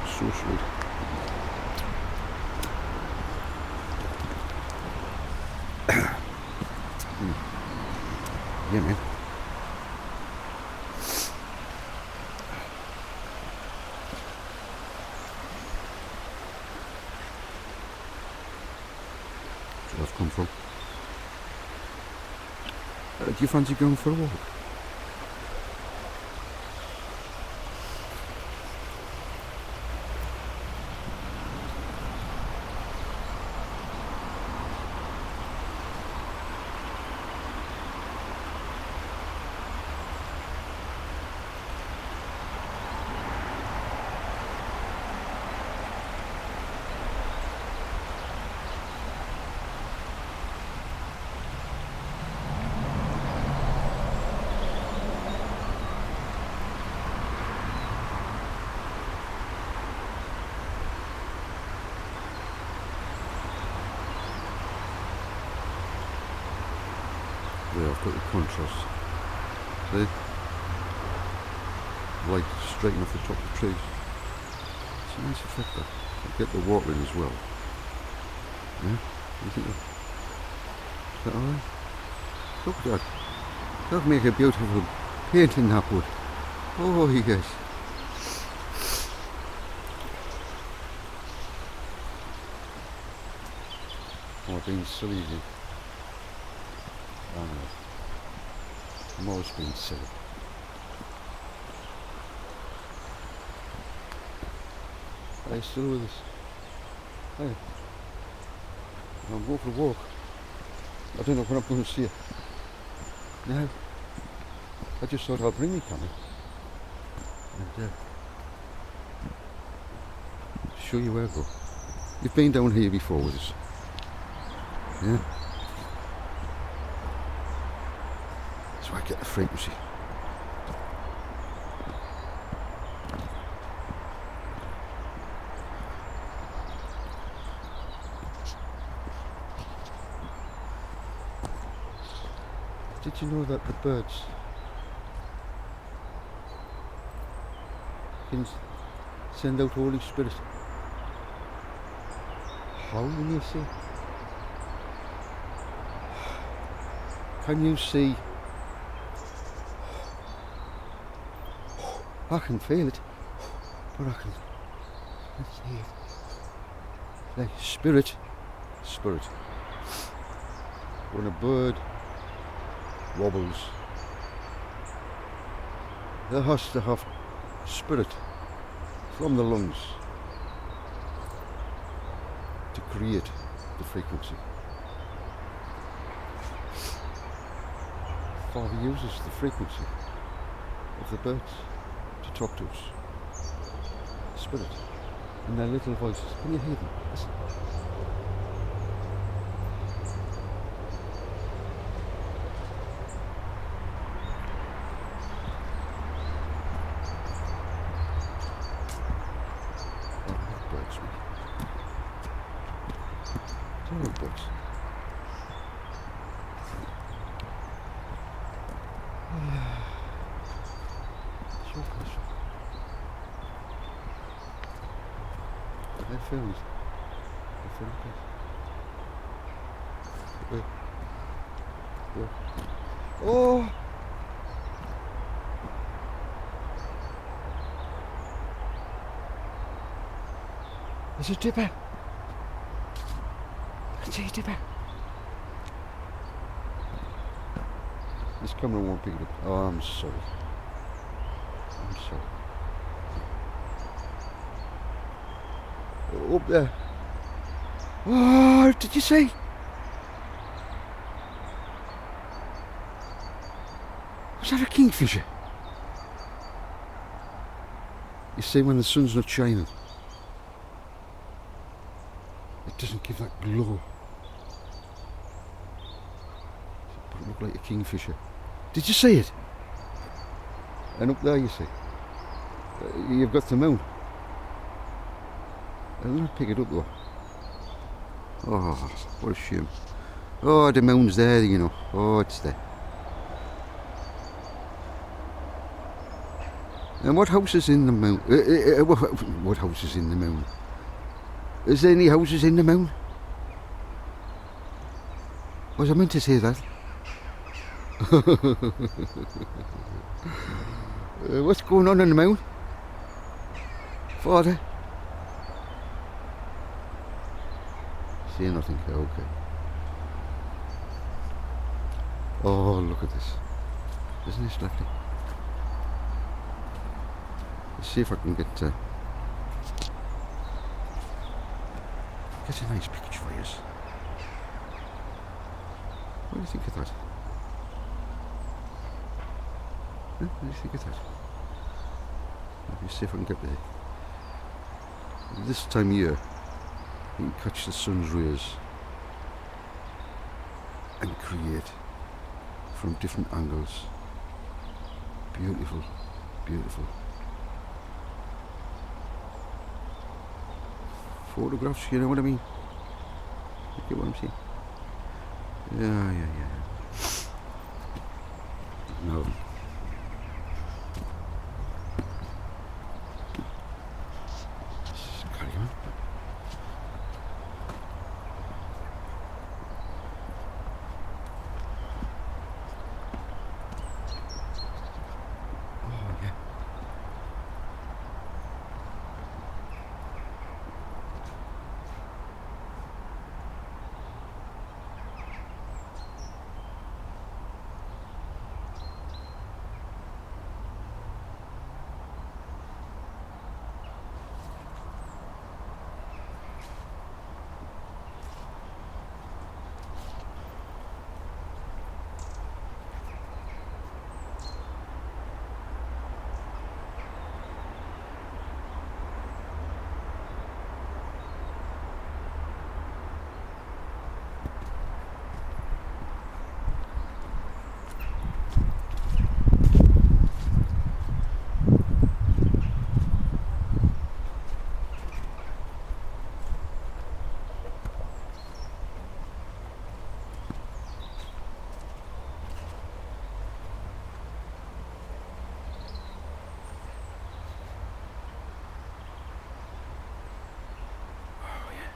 So sweet. Yeah, man. That's where I've come from. Do you fancy going for a walk? There, I've got the contrast. See? Light straight off the top of the trees. It's a nice effect that. You get the water in as well. Yeah? You think is that alright? Look at that. That would make a beautiful painting, that would. Oh yes. Oh, I've been silly. I know. I'm always being silly. Are you still with us? Hey. I'm going for a walk. I don't know when I'm going to see you. No. I just thought I'd bring you camera. And show you where I go. You've been down here before with us. Yeah? So I get the frequency. Did you know that the birds can send out Holy Spirit? How, you may say? Can you see? I can feel it, but I can see it. Like spirit. When a bird wobbles, there has to have spirit from the lungs to create the frequency. Father uses the frequency of the birds to talk to us. Spirit. And their little voices. Can you hear them? Listen. Books. I filmed. Wait. Where? Oh! There's a dipper. I can see a dipper. This camera won't pick it up. Oh, I'm sorry. I'm sorry. Oh, up there. Oh, did you see? Was that a kingfisher? You see, when the sun's not shining, it doesn't give that glow. But it looked like a kingfisher. Did you see it? And up there, you see, you've got the moon. I'll not pick it up though. Oh, what a shame. Oh, the moon's there, you know. Oh, it's there. And what house is in the mound? What house is in the mound? Is there any houses in the mound? Was I meant to say that? What's going on in the mound? Father? Say nothing. Okay. Oh, look at this. Isn't this lovely? Let's see if I can get a nice picture for you. What do you think of that? Huh? What do you think of that? Let me see if I can get there. This time of year, you can catch the sun's rays and create from different angles. Beautiful, beautiful photographs, you know what I mean? You get what I'm saying? Yeah. No. Just carry on. Oh, yeah.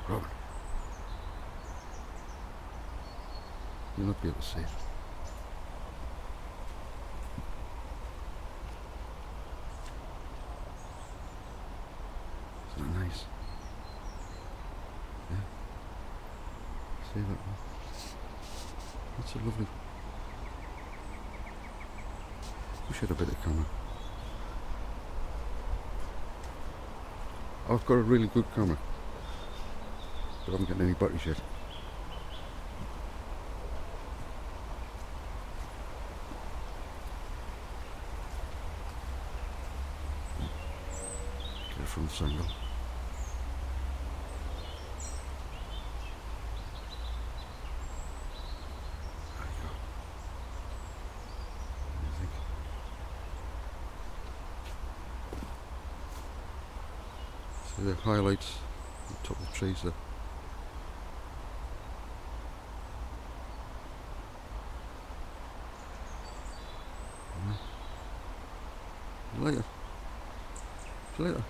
Robin, you'll not be able to see it. Isn't that nice? Yeah. See that one? That's a lovely. Wish I had a better camera. I've got a really good camera, but I haven't got any batteries yet. Get it from the angle. There you go. What do you think? See the highlights on top of the trees there. Later. Later.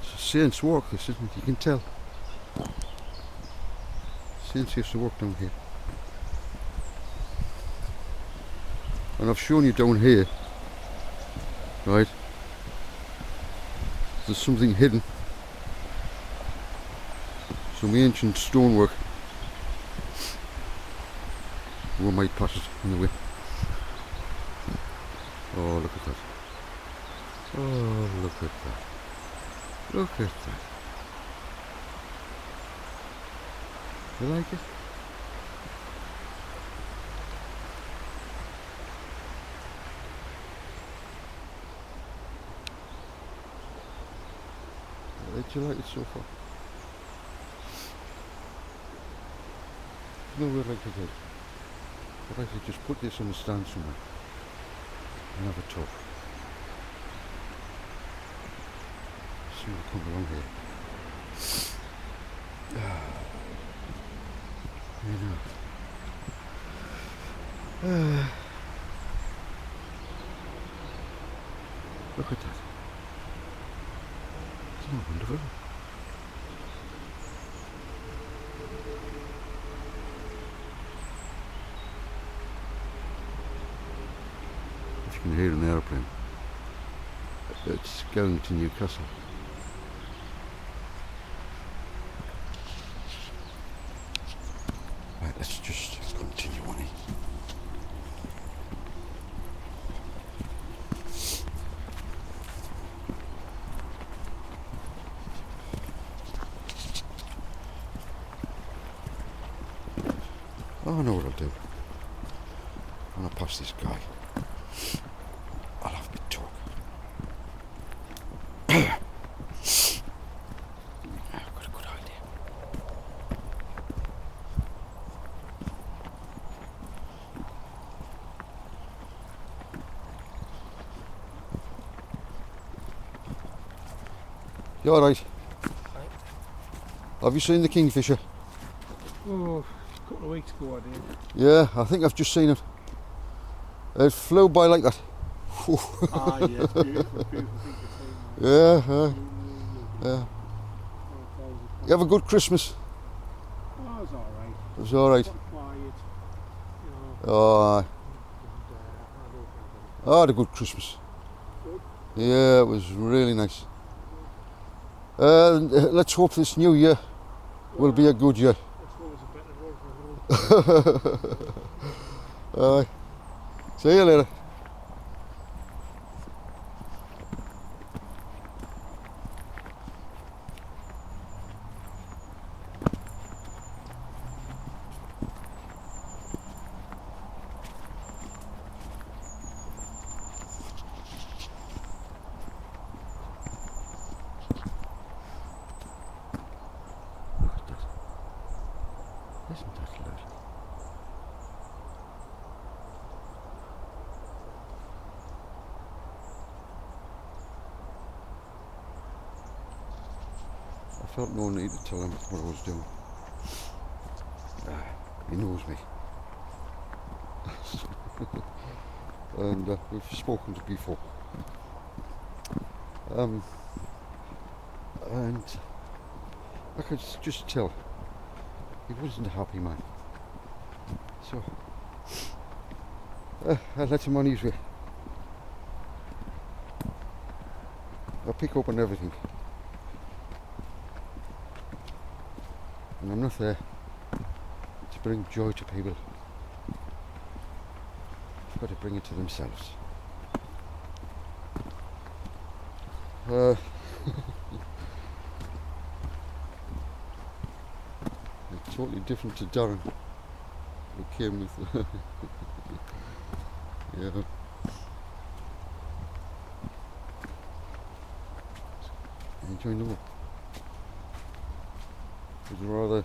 It's a saint's walk, this isn't it? You can tell. Saints used to walk down here. And I've shown you down here, right? There's something hidden. Some ancient stonework. We might pass it on the way. Oh, look at that. Oh, look at that. Look at that. You like it? Did you like it so far? No, we'd like to do. I'd like to just put this on the stand somewhere and have a talk. Somebody come along here. You know. Look at that. Isn't that wonderful? If you can hear an airplane, it's going to Newcastle. Right, let's just continue on it. Oh, I know what I'll do. When I pass this guy, I'll have a bit talk. I've got a good idea. You alright? Right. Have you seen the kingfisher? Oh, a couple of weeks ago I did. Yeah, I think I've just seen it. It flew by like that. Ah, yeah, it's beautiful, beautiful thing to see. Yeah, Yeah. yeah. You have a good Christmas. Oh, it was alright. It was alright. Quiet, you know. Oh, aye. And, I had a good Christmas. Good. Yeah, it was really nice. Let's hope this new year will be a good year. That's always a better word for a Aye. See you later. Look at that. Isn't that lovely? I felt no need to tell him what I was doing. He knows me. And we've spoken to before. And I could just tell he wasn't a happy man. So I let him on his way. I pick up on everything. And I'm not there to bring joy to people. I've got to bring it to themselves. It's totally different to Darren, who came with yeah. Enjoying the walk. Would you rather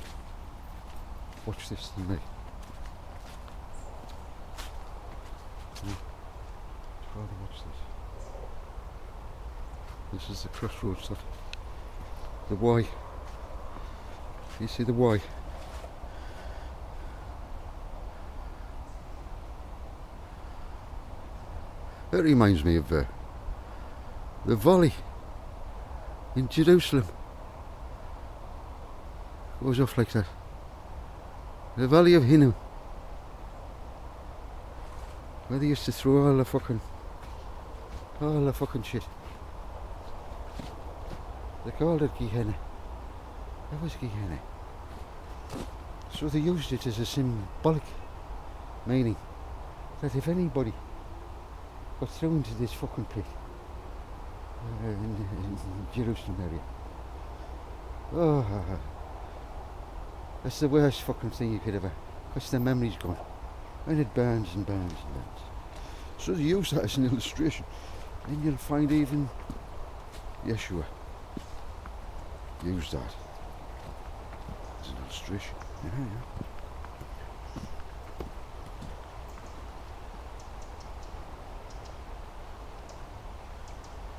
watch this than me? Would you rather watch this? This is the crossroads that the Y. You see the Y? It reminds me of the valley in Jerusalem. Goes off like that. The Valley of Hinnom. Where they used to throw all the fucking shit. They called it Gehenna. That was Gehenna. So they used it as a symbolic meaning that if anybody got thrown into this fucking pit in Jerusalem area, oh, that's the worst fucking thing you could ever, because the memory's gone and it burns and burns and burns. So they use that as an illustration, and you'll find even Yeshua used that as an illustration. Yeah.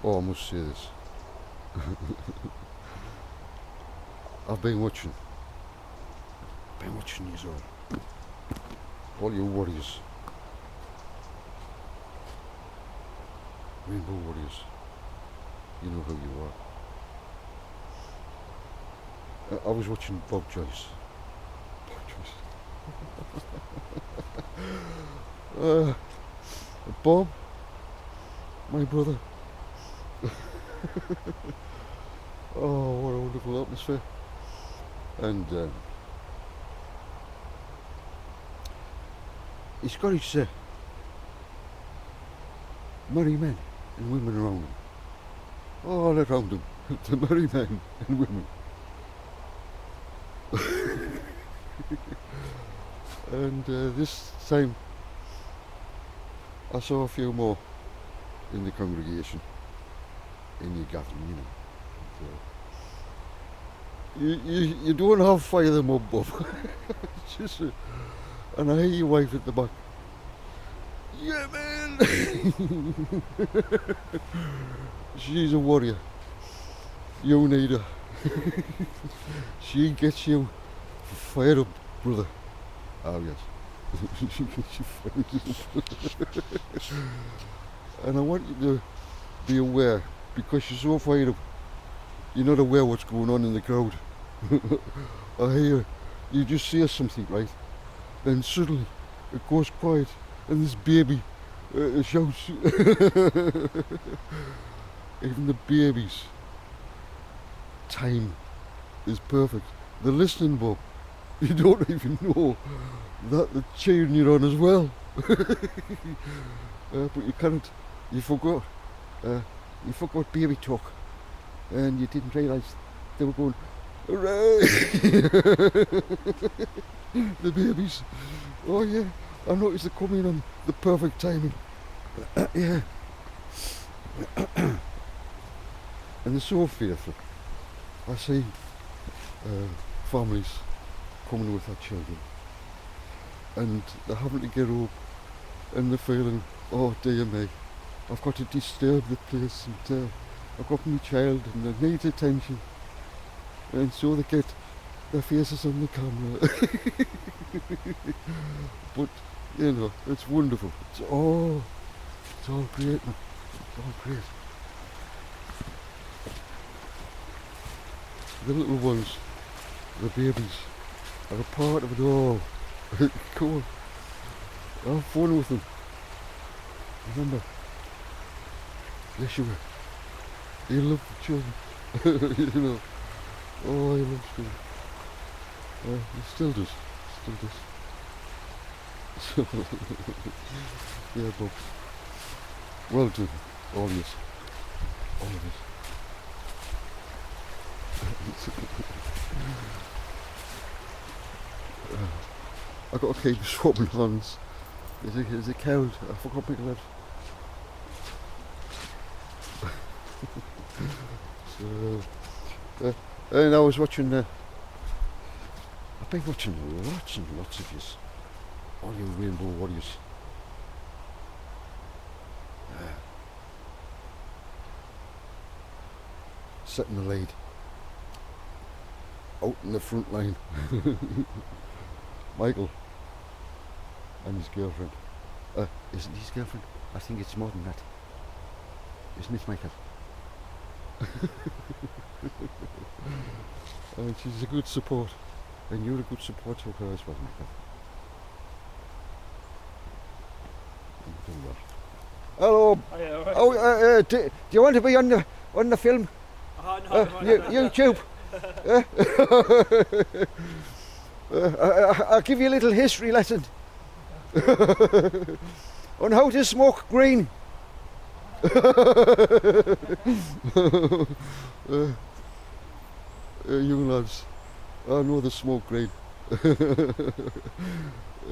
Oh, I must say this. I've been watching these all you warriors, Rainbow Warriors. You know who you are. I was watching Bob Joyce. Bob, my brother. Oh, what a wonderful atmosphere. And he's got his merry men and women around him. All around him, the merry men and women. And this time I saw a few more in the congregation, in the gathering, you know. You don't have fire them up, Bob. Just, and I hear your wife at the back. Yeah, man! She's a warrior. You need her. She gets you fired up, brother. Oh, yes. She gets you fired up. And I want you to be aware, because you're so fired up, you're not aware what's going on in the crowd. I hear you just say something, right? Then suddenly it goes quiet and this baby shouts. Even the babies' time is perfect. They're listening, Bob. You don't even know that they're cheering you on as well. But you can't. You forgot. You forgot baby talk, and you didn't realise they were going, hooray! The babies. Oh yeah, I noticed they're coming on the perfect timing. Yeah. And they're so faithful. I see families coming with their children, and they're having to get up, and they're feeling, oh dear me, I've got to disturb the place, and I've got my child and they need attention, and so they get their faces on the camera. But you know, it's wonderful. It's all great, man. It's all great. The little ones, the babies, are a part of it all. Cool. Have fun with them. Remember, Yeshua, he loved the children. You know. Oh, he loves children. He still does. Still does. So, yeah, Bob. Well done. All of this. All of this. I got to keep swapping hands. There's a coward. I forgot my gloves. So, and I was watching. I've been watching lots and lots of yous. All you Rainbow Warriors. Setting the lead. Out in the front line. Michael and his girlfriend. Isn't his girlfriend? I think it's more than that. Isn't it, Michael? And she's a good support. And you're a good support to her as well, Michael. Hello. Hiya, all right. Oh, do you want to be on the film? No, YouTube. I'll give you a little history lesson on how to smoke green. Young lads, I know the smoke green.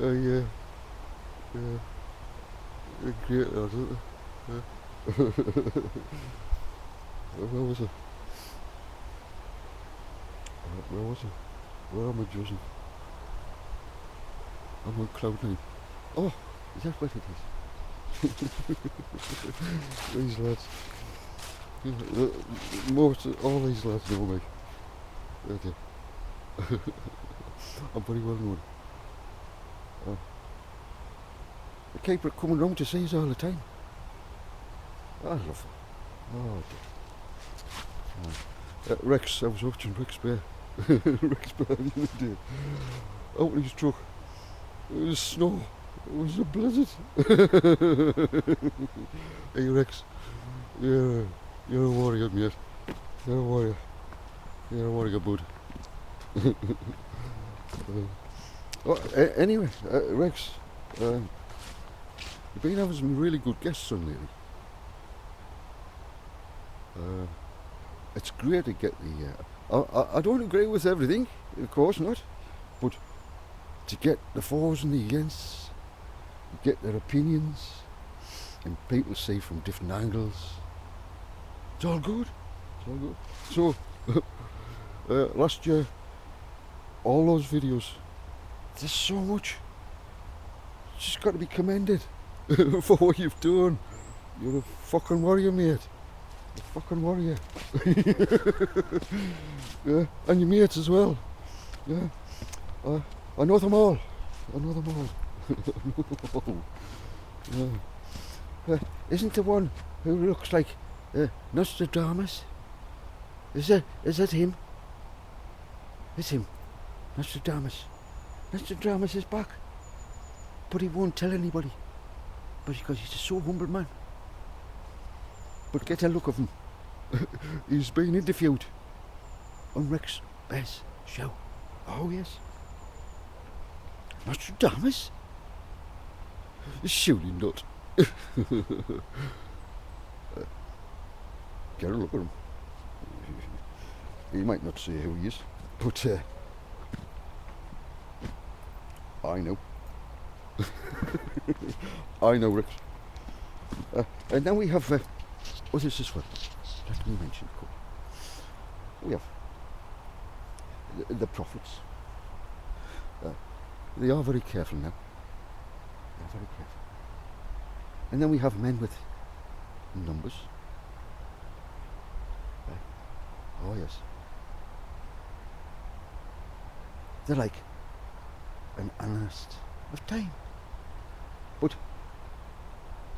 Yeah. Great lads, isn't it? Where was it? Where was it? Where am I, Joseph? I'm on Cloud9. Oh, is that what it is? These lads. Most all these lads know me. Okay. I'm very well known. The keeper coming round to see us all the time. I love it. Oh dear. Rex, I was watching Rex Bear. Rex Bear the other day. Out in his truck. It was snow. It was a blizzard. Hey Rex, you're a warrior, mate. You're a warrior. You're a warrior, bud. Anyway, Rex, you've been having some really good guests on lately. It's great to get the. I don't agree with everything, of course not, but to get the fors and the against, get their opinions, and people see from different angles. It's all good. It's all good. So, last year, all those videos, there's so much. You just got to be commended for what you've done. You're a fucking warrior, mate. A fucking warrior. Yeah, and your mates as well. Yeah, I know them all. I know them all. Yeah. Isn't the one who looks like Nostradamus? Is that him? It's him. Nostradamus. Nostradamus is back. But he won't tell anybody. But because he's a so humble man. But get a look of him. He's been interviewed on Rex Bear's show. Oh yes. Nostradamus? Shooting nut. Get a look at him. He might not say who he is, but I know. I know, Rex. And then we have, what is this one? Let me mention, of course. We have the prophets. They are very careful now. They are very careful. And then we have men with numbers. Oh yes. They're like an analyst of time. But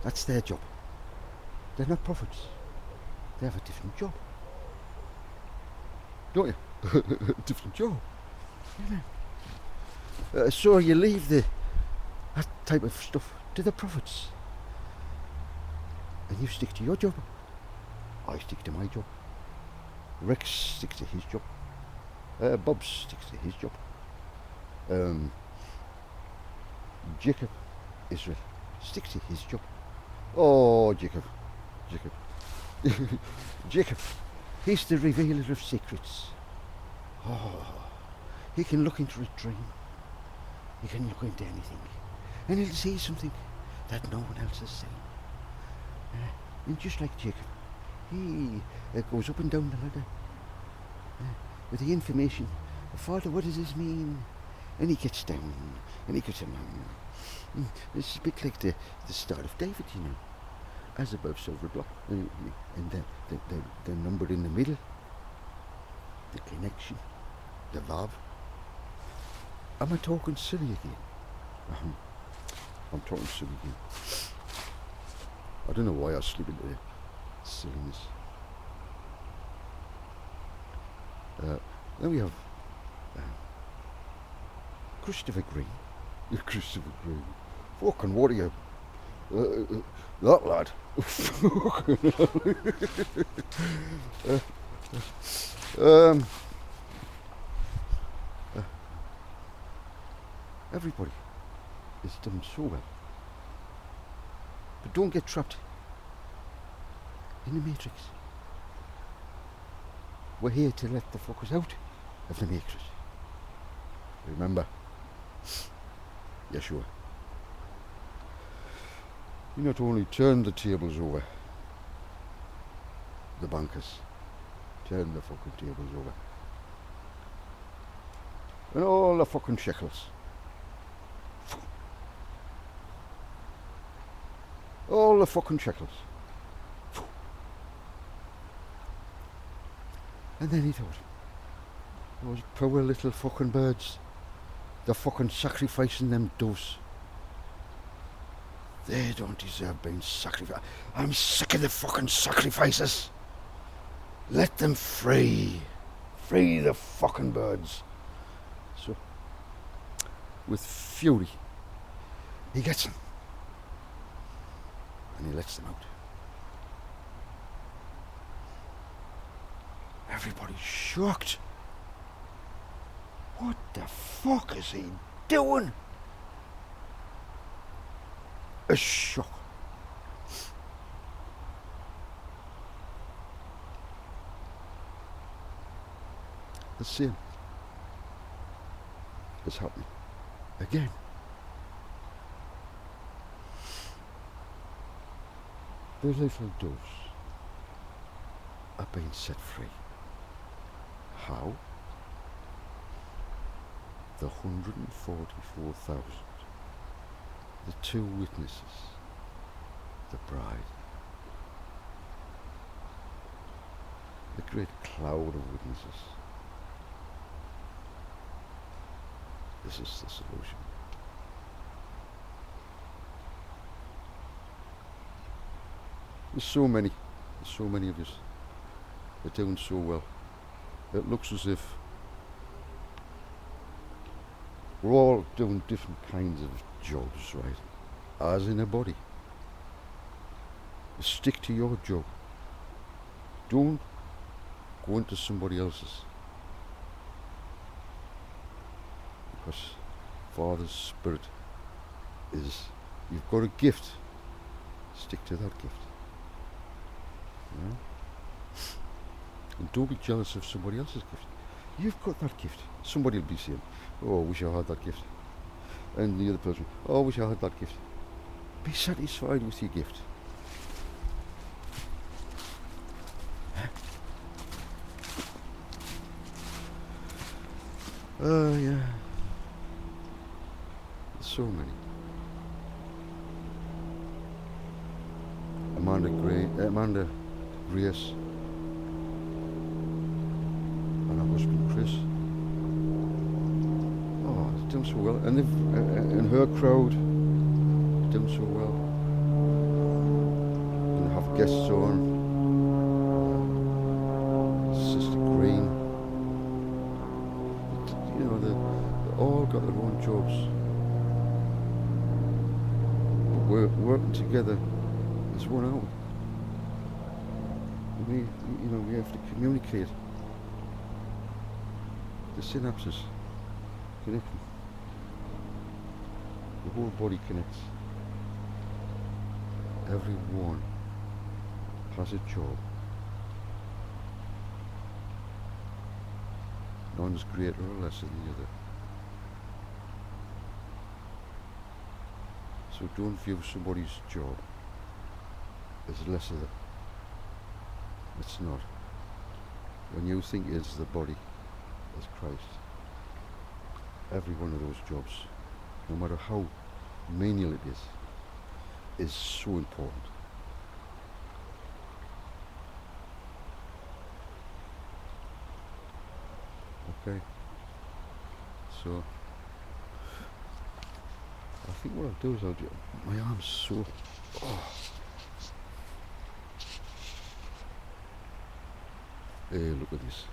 that's their job. They're not prophets. They have a different job. Don't you? Different job. Yeah. So you leave that type of stuff to the prophets. And you stick to your job. I stick to my job. Rex sticks to his job. Bob sticks to his job. Jacob Israel sticks to his job. Oh, Jacob. Jacob, he's the revealer of secrets. Oh, he can look into a dream. He can look into anything. And he'll see something that no one else has seen. And just like Jacob, he goes up and down the ladder with the information. Father, what does this mean? And he gets down, and he gets down. It's a bit like the Star of David, you know. As above, so below. And the number in the middle, the connection, the love. Am I talking silly again? I'm talking silly again. I don't know why I slip into silliness. Then we have Christopher Green. Christopher Green. Fucking warrior. That lad. Everybody is done so well. But don't get trapped in the matrix. We're here to let the fuckers out of the matrix. Remember, Yeshua. You not only turn the tables over, the bankers, turn the fucking tables over. And all the fucking shekels. All the fucking shekels. And then he thought, those poor little fucking birds, they're fucking sacrificing them doves. They don't deserve being sacrificed. I'm sick of the fucking sacrifices. Let them free. Free the fucking birds. So, with fury, he gets them. And he lets them out. Everybody's shocked. What the fuck is he doing? A shock. The same is happening again. The little doves are being set free. How? The 144,000. The two witnesses. The bride. The great cloud of witnesses. This is the solution. There's so many of us. They're doing so well. It looks as if we're all doing different kinds of jobs, right? As in a body. Stick to your job. Don't go into somebody else's. Because Father's Spirit is, you've got a gift. Stick to that gift. You know? And don't be jealous of somebody else's gift. You've got that gift. Somebody will be saying, oh, I wish I had that gift. And the other person, oh, I wish I had that gift. Be satisfied with your gift. Yeah. There's so many. Amanda Grace, and her husband Chris. Oh, it's doing so well, and and her crowd is doing so well. And they have guests on. Sister Green. You know, they all got their own jobs. But we're working together as one out. We have to communicate. The synapses connecting. The whole body connects. Everyone has a job. None's greater or lesser than the other. So don't view somebody's job as lesser than. It's not. When you think it's the body as Christ, every one of those jobs, no matter how menial it is so important. Okay? So, I think what I'll do is my arm's so, Hey, look at this.